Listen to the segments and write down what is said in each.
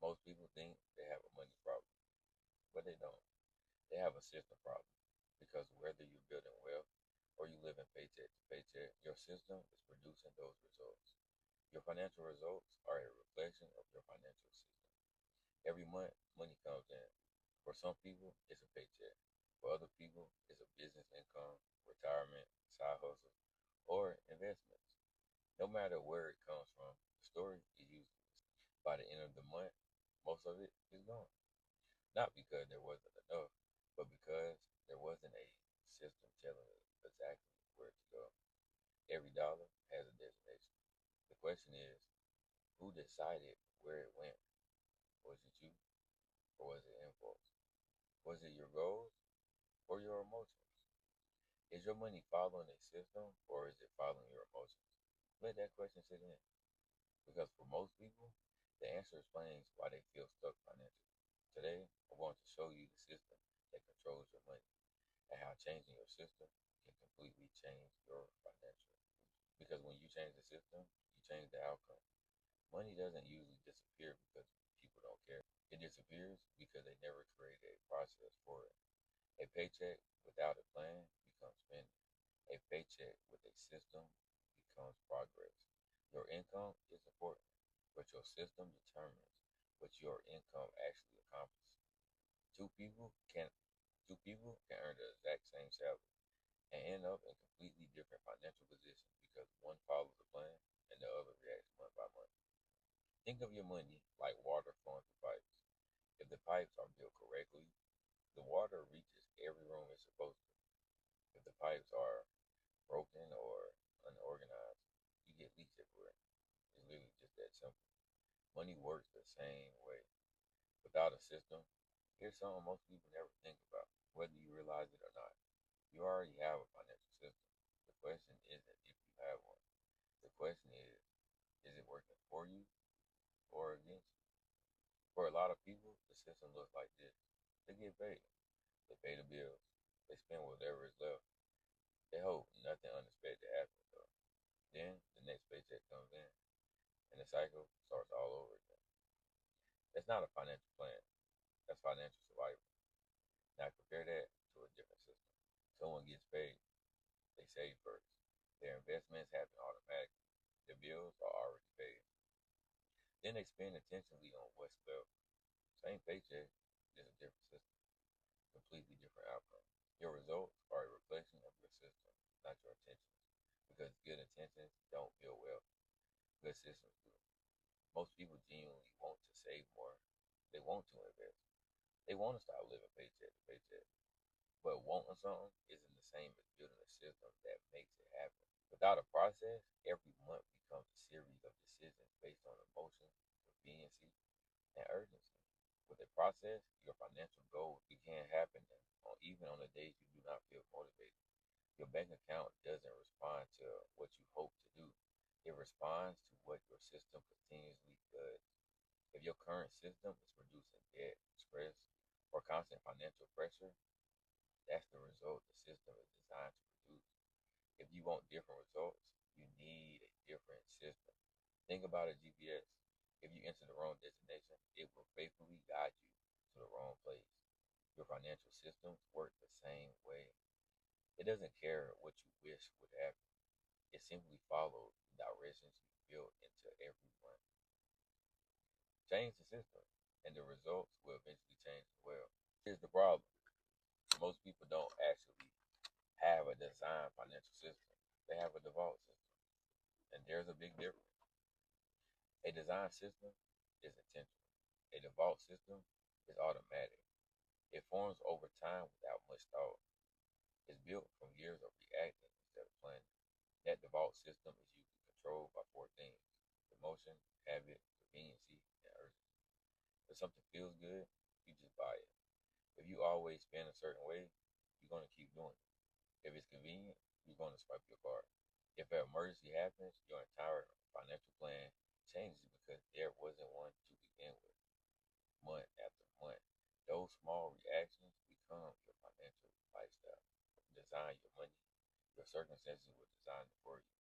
Most people think they have a money problem, but they don't. They have a system problem because whether you're building wealth or you live in paycheck to paycheck, your system is producing those results. Your financial results are a reflection of your financial system. Every month, money comes in. For some people, it's a paycheck. For other people, it's a business income, retirement, side hustle, or investments. No matter where it comes from, the story is usually the same. By the end of the month, most of it is gone. Not because there wasn't enough, but because there wasn't a system telling us exactly where to go. Every dollar has a destination. The question is, who decided where it went? Was it you or was it impulse? Was it your goals or your emotions? Is your money following a system or is it following your emotions? Let that question sit in. Because for most people, the answer explains why they feel stuck financially. Today, I want to show you the system that controls your money and how changing your system can completely change your financial future. Because when you change the system, you change the outcome. Money doesn't usually disappear because people don't care. It disappears because they never created a process for it. A paycheck without a plan becomes spending. A paycheck with a system becomes progress. Your income is important, but your system determines what your income actually accomplishes. Two people can Two people can earn the exact same salary and end up in completely different financial positions because one follows a plan and the other reacts month by month. Think of your money like water flowing through pipes. If the pipes are built correctly, the water reaches every room it's supposed to. If the pipes are broken or unorganized, you get leaks everywhere. It's literally just that simple. Money works the same way. Without a system, here's something most people never think about, whether you realize it or not. You already have a financial system. The question isn't if you have one. The question is it working for you or against you? For a lot of people, the system looks like this. They get paid. They pay the bills. They spend whatever is left. They hope nothing unexpected happens though. Then the next paycheck comes in and the cycle starts all over again. That's not a financial plan. That's financial survival. Now compare that to a different system. Someone gets paid. They save first. Their investments happen automatically. Their bills are already paid. Then they spend intentionally on what's left. Same paycheck, just a different system. Completely different outcome. Your results are a reflection of your system, not your intentions. Because good intentions don't build wealth. Good systems do. Most people genuinely want to save more. They want to invest. They want to stop living paycheck to paycheck. But wanting something isn't the same as building a system that makes it happen. Without a process, every month becomes a series of decisions based on emotion, conveniency, and urgency. With a process, your financial goals can happen even on the days you do not feel motivated. Your bank account doesn't respond to what you hope to do. It responds to what your system continuously does. If your current system is producing debt, stress, or constant financial pressure, that's the result the system is designed to produce. If you want different results, you need a different system. Think about a GPS. If you enter the wrong destination, it will faithfully guide you to the wrong place. Your financial systems work the same way. It doesn't care what you wish would happen. It simply follows the directions you build into every one. Change the system, and the results will eventually change as well. Here's the problem. Most people don't actually have a designed financial system. They have a default system. And there's a big difference. A design system is intentional. A default system is automatic. It forms over time without much thought. It's built from years of reacting instead of planning. That default system is usually controlled by four things: emotion, habit, conveniency, and urgency. If something feels good, you just buy it. If you always spend a certain way, you're going to keep doing it. If it's convenient, you're going to swipe your card. If an emergency happens, your entire financial plan changes because there wasn't one to begin with. Month after month, those small reactions become your financial lifestyle. Design your money. Your circumstances will design it for you.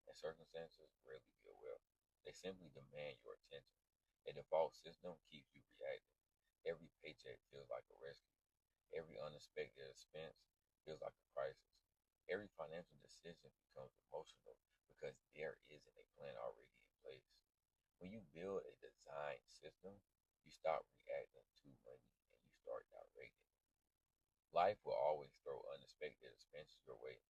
And circumstances rarely build wealth. They simply demand your attention. A default system keeps you reacting. Every paycheck feels like a rescue. Every unexpected expense feels like a crisis. Every financial decision becomes emotional because there isn't a plan already in place. When you build a design system, you stop reacting to money and you start directing it. Life will always throw unexpected expenses your way.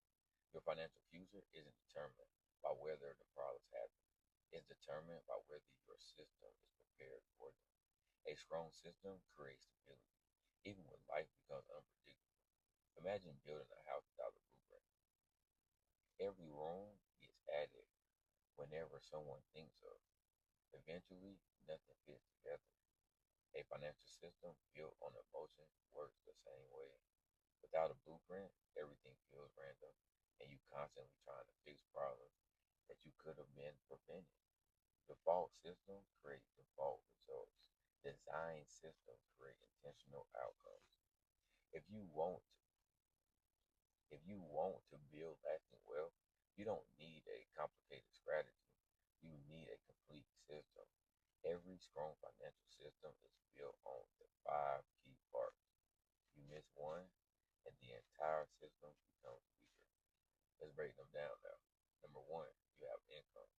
Your financial future isn't determined by whether the problems happen. It's determined by whether your system is prepared for them. A strong system creates stability, even when life becomes unpredictable. Imagine building a house without a blueprint. Every room gets added whenever someone thinks of. Eventually, nothing fits together. A financial system built on emotion works the same way. Without a blueprint, everything feels random, and you constantly trying to fix problems that you could have been prevented. Default systems create default results. Design systems create intentional outcomes. If you want if you want to build lasting wealth, you don't need a complicated strategy. You need a complete system. Every strong financial system is built on the five key parts. You miss one, and the entire system becomes weaker. Let's break them down now. Number one, you have income.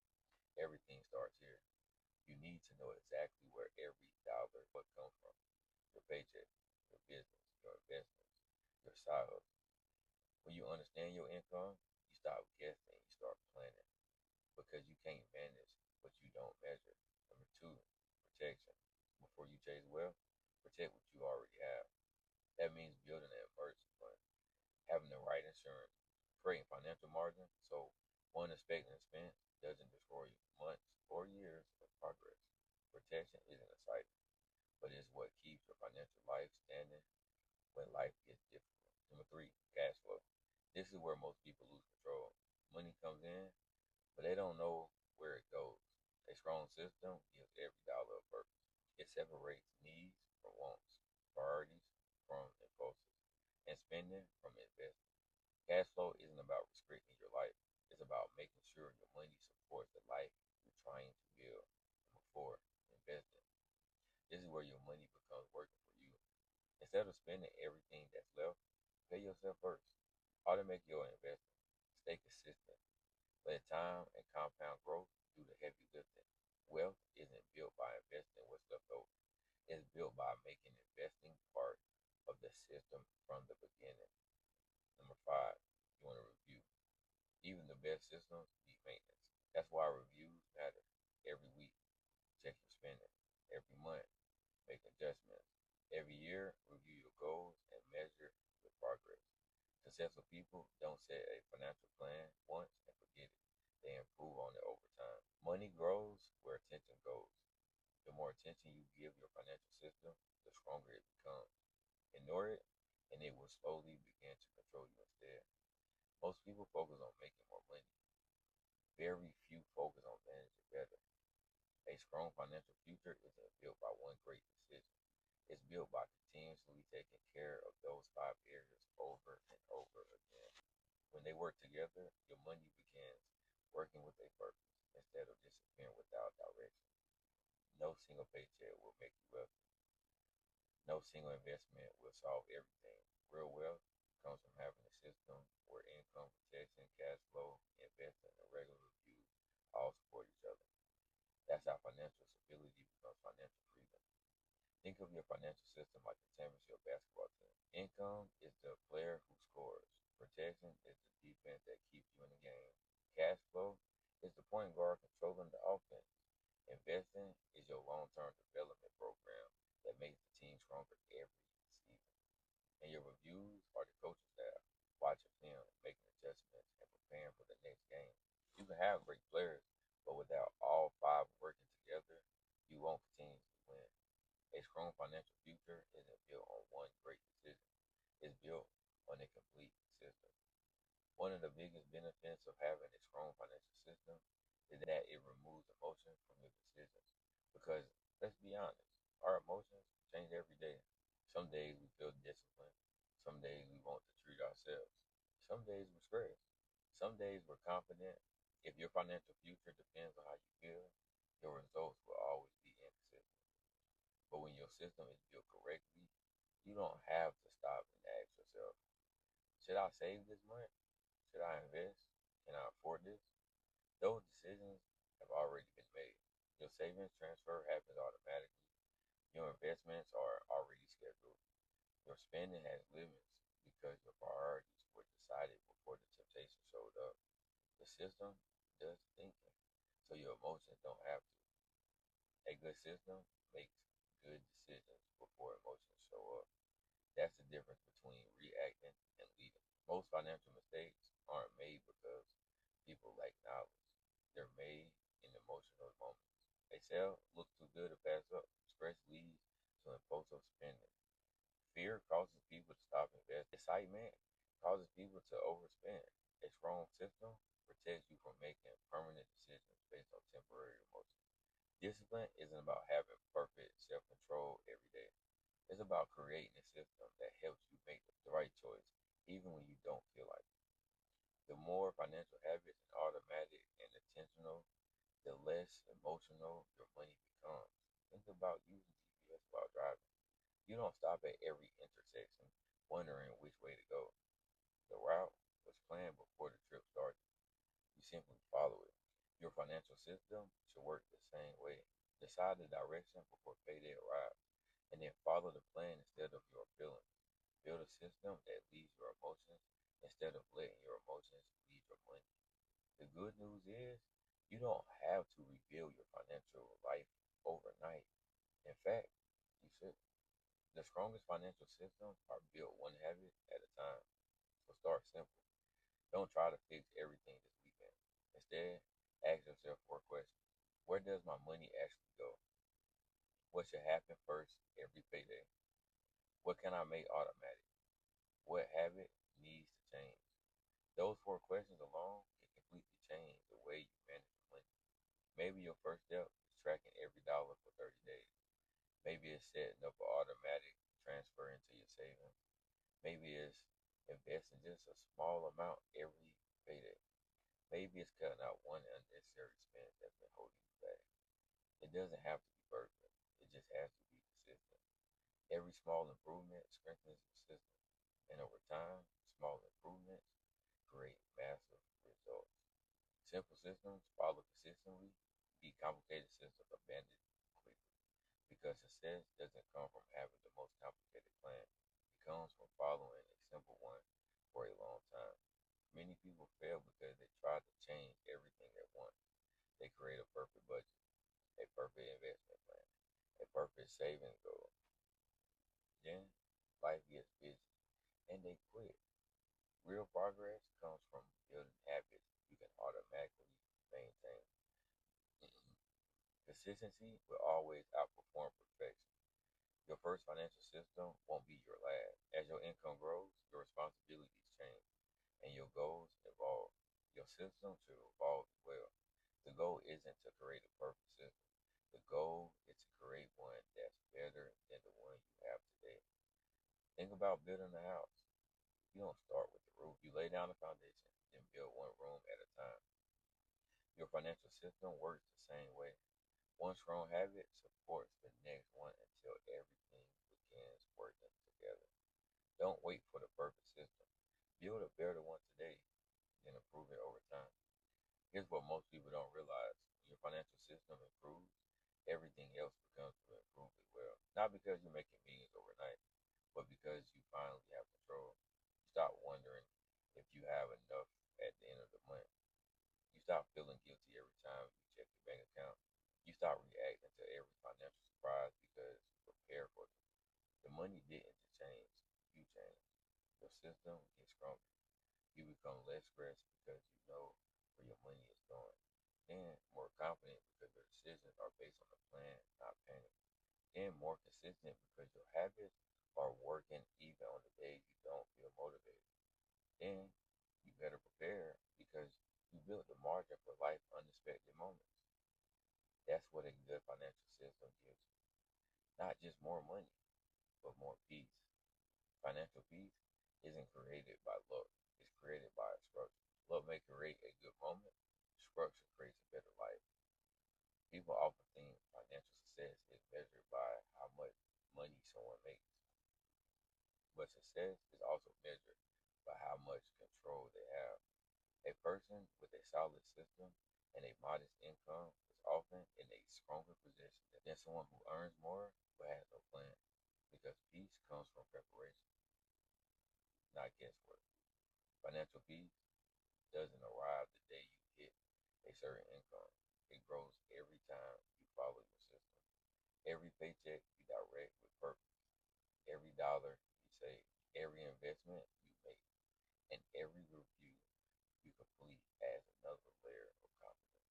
Everything starts here. You need to know exactly where every dollar what comes from. Your paycheck, your business, your investments, your side hustle. When you understand your income, you stop guessing, you start planning because you can't manage what you don't measure. Number two, protection. Before you chase wealth, protect what you already have. That means building an emergency fund, having the right insurance, creating financial margin so one unexpected expense doesn't destroy months or years of progress. Protection isn't exciting, but it's what keeps your financial life standing when life gets difficult. Number three, cash flow. This is where most people lose control. Money comes in, but they don't know where it goes. A strong system gives every dollar a purpose. It separates needs from wants, priorities from impulses, and spending from investing. Cash flow isn't about restricting your life. It's about making sure your money supports the life you're trying to build. Number four, investing. This is where your money becomes working for you. Instead of spending everything that's left, pay yourself first. Automate your investment. Stay consistent. Let time and compound growth do the heavy lifting. Wealth isn't built by investing what's left over. It's built by making investing part of the system from the beginning. Number five, you want to review. Even the best systems need maintenance. That's why reviews matter. Every week, check your spending. Every month, make adjustments. Every year, review your goals and measure your progress. Successful people don't set a financial plan once and forget it. They improve on it over time. Money grows where attention goes. The more attention you give your financial system, the stronger it becomes. Ignore it, and it will slowly begin to control you instead. Most people focus on making more money. Very few focus on managing better. A strong financial future isn't built by one great decision. It's built by continuously taking care of those five areas over and over again. When they work together, your money begins working with a purpose instead of disappearing without direction. No single paycheck will make you wealthy. No single investment will solve everything. Real wealth comes from having a system where income, protection, cash flow, investing, and regular reviews all support each other. That's how financial stability becomes financial freedom. Think of your financial system like a championship basketball team. Income is the player who scores. Protection is the defense that keeps you in the game. Cash flow is the point guard controlling the offense. Investing is your long-term development program that makes the team stronger every season. And your reviews are the coaching staff, watching film, making adjustments, and preparing for the next game. You can have great players, but without all five working together, you won't continuously win. A strong financial future isn't built on one great decision. It's built on a complete system. One of the biggest benefits of having a strong financial system is that it removes emotion from your decisions. Because let's be honest, our emotions change every day. Some days we feel disciplined. Some days we want to treat ourselves. Some days we're stressed. Some days we're confident. If your financial future depends on how you feel, your results will always be inconsistent. But when your system is built correctly, you don't have to stop and ask yourself, should I save this month? Should I invest? Can I afford this? Those decisions have already been made. Your savings transfer happens automatically. Your investments are already scheduled. Your spending has limits because your priorities were decided before the temptation showed up. The system does thinking, so your emotions don't have to. A good system makes good decisions before emotions show up. That's the difference between reacting and leading. Most financial mistakes aren't made because people lack knowledge. They're made in emotional moments. A sale looks too good to pass up. Stress leads to impulsive spending. Fear causes people to stop investing. Excitement causes people to overspend. A strong system protects you from making permanent decisions based on temporary emotions. Discipline isn't about having perfect self-control every day. It's about creating a system that helps you make the right choice, even when you don't feel like it. The more financial habits are automatic and intentional, the less emotional your money becomes. Think about using GPS while driving. You don't stop at every intersection wondering which way to go. The route was planned before the trip started. You simply follow it. Your financial system should work the same way. Decide the direction before payday arrives, and then follow the plan instead of your feelings. Build a system that leads your emotions instead of letting your emotions lead your money. The good news is you don't have to rebuild your financial life overnight. In fact, you should. The strongest financial systems are built one habit at a time. So start simple. Don't try to fix everything this weekend. Instead, ask yourself 4 questions. Where does my money actually go? What should happen first every payday? What can I make automatic? What habit needs to change? Those 4 questions alone can completely change the way you manage money. Maybe your first step is tracking every dollar for 30 days. Maybe it's setting up an automatic transfer into your savings. Maybe it's investing just a small amount every payday. Maybe it's cutting out one unnecessary expense that's been holding you back. It doesn't have to be perfect. It just has to be consistent. Every small improvement strengthens the system. And over time, small improvements create massive results. Simple systems followed consistently beat complicated systems abandoned quickly. Because success doesn't come from having the most complicated plan. It comes from following a simple one for a long time. Many people fail because they try to change everything at once. They create a perfect budget, a perfect investment plan, a perfect savings goal. Then life gets busy and they quit. Real progress comes from building habits you can automatically maintain. Consistency will always outperform perfection. Your first financial system won't be your last. As your income grows, your responsibilities change and your goals evolve. Your system should evolve as well. The goal isn't to create a perfect system. The goal is to create one that's better than the one you have today. Think about building a house. You don't start with the roof. You lay down the foundation, then build one room at a time. Your financial system works the same way. One strong habit supports the next one until everything begins working together. Don't wait for the perfect system. Build a better one today, then improve it over time. Here's what most people don't realize. When your financial system improves, everything else becomes to improve as well. Not because you're making millions overnight, but because you finally have control. You stop wondering if you have enough at the end of the month. You stop feeling guilty every time you check your bank account. You stop reacting to every financial surprise because you prepare for them. The money didn't just change, you changed. Your system gets stronger. You become less stressed because you know where your money is going. Then more confident because your decisions are based on a plan, not panic. Then more consistent because your habits are working even on the days you don't feel motivated. Then you better prepare because you built the margin for life unexpected moments. That's what a good financial system gives you. Not just more money, but more peace. Financial peace isn't created by luck, it's created by structure. Luck may create a good moment, structure creates a better life. People often think financial success is measured by how much money someone makes, but success is also measured by how much control they have. A person with a solid system and a modest income is often in a stronger position than someone who earns more but has no plan, because peace comes from preparation, not guesswork. Financial peace doesn't arrive the day you hit a certain income. It grows every time you follow your system. Every paycheck you direct with purpose, every dollar you save, every investment you make, and every review you complete adds another layer of confidence.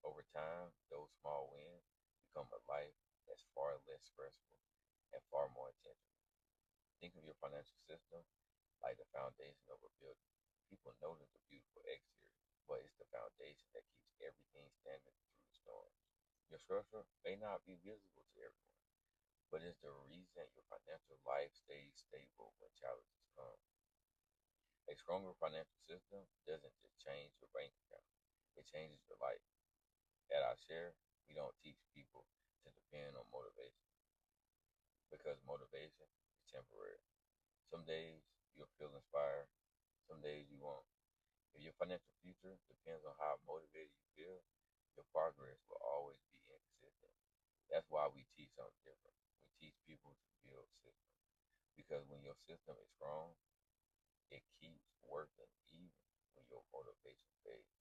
Over time, those small wins become a life that's far less stressful and far more intentional. Think of your financial system like the foundation of a building. People notice the beautiful exterior, but it's the foundation that keeps everything standing through the storm. Your structure may not be visible to everyone, but it's the reason your financial life stays stable when challenges come. A stronger financial system doesn't just change your bank account, it changes your life. At our share, we don't teach people to depend on motivation because motivation is temporary. Some days you'll feel inspired, some days you won't. If your financial future depends on how motivated you feel, your progress will always be inconsistent. That's why we teach something different. We teach people to build systems. Because when your system is strong, it keeps working even when your motivation fades.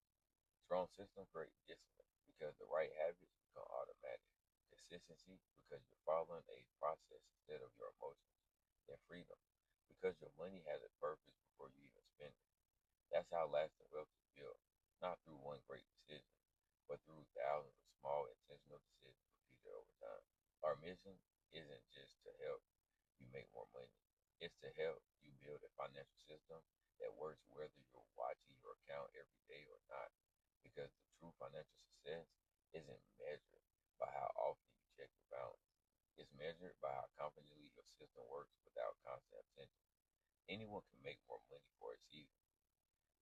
Strong systems create discipline because the right habits become automatic. Consistency because you're following a process instead of your emotions. And freedom because your money has a purpose before you even spend it. That's how lasting wealth is built, not through one great decision, but through thousands of small intentional decisions repeated over time. Our mission isn't just to help you make more money. It's to help you build a financial system that works whether you're watching your account every day or not. Because the true financial success isn't measured by how often you check your balance. It's measured by how confidently your system works without constant attention. Anyone can make more money for a season.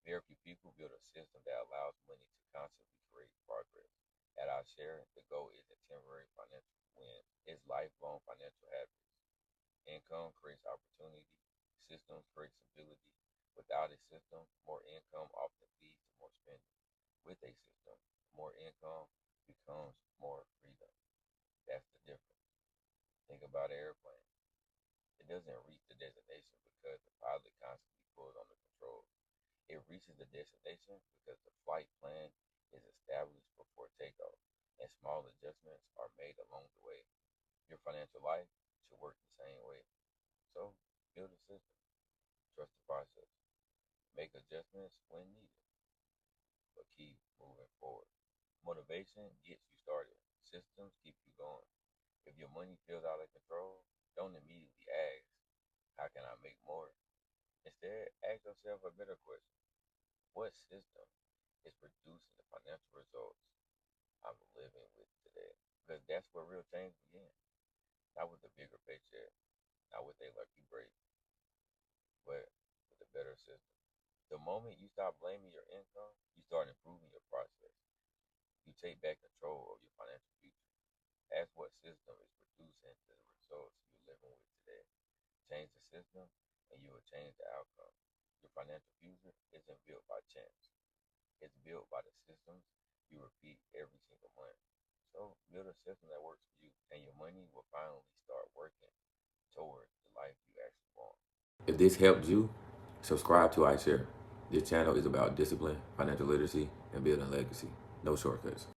Very few people build a system that allows money to constantly create progress. At our share, the goal isn't temporary financial wins, it's lifelong financial habits. Income creates opportunity, systems create stability. Without a system, more income often leads to more spending. With a system, more income becomes more freedom. That's the difference. Think about an airplane. It doesn't reach the destination because the pilot constantly pulls on the controls. It reaches the destination because the flight plan is established before takeoff, and small adjustments are made along the way. Your financial life should work the same way. So, build a system, trust the process, make adjustments when needed, but keep moving forward. Motivation gets you started, systems keep you going. If your money feels out of control, don't immediately ask, how can I make more? Instead, ask yourself a better question. What system is producing the financial results I'm living with today? Because that's where real change begins. Not with a bigger paycheck, not with a lucky break, but with a better system. The moment you stop blaming your income, you start improving your process. You take back control of your financial future. Ask what system is producing the results you're living with today. Change the system, and you will change the outcome. Your financial future isn't built by chance. It's built by the systems you repeat every single month. So build a system that works for you, and your money will finally start working towards the life you actually want. If this helped you, subscribe to iShare. This channel is about discipline, financial literacy, and building legacy. No shortcuts.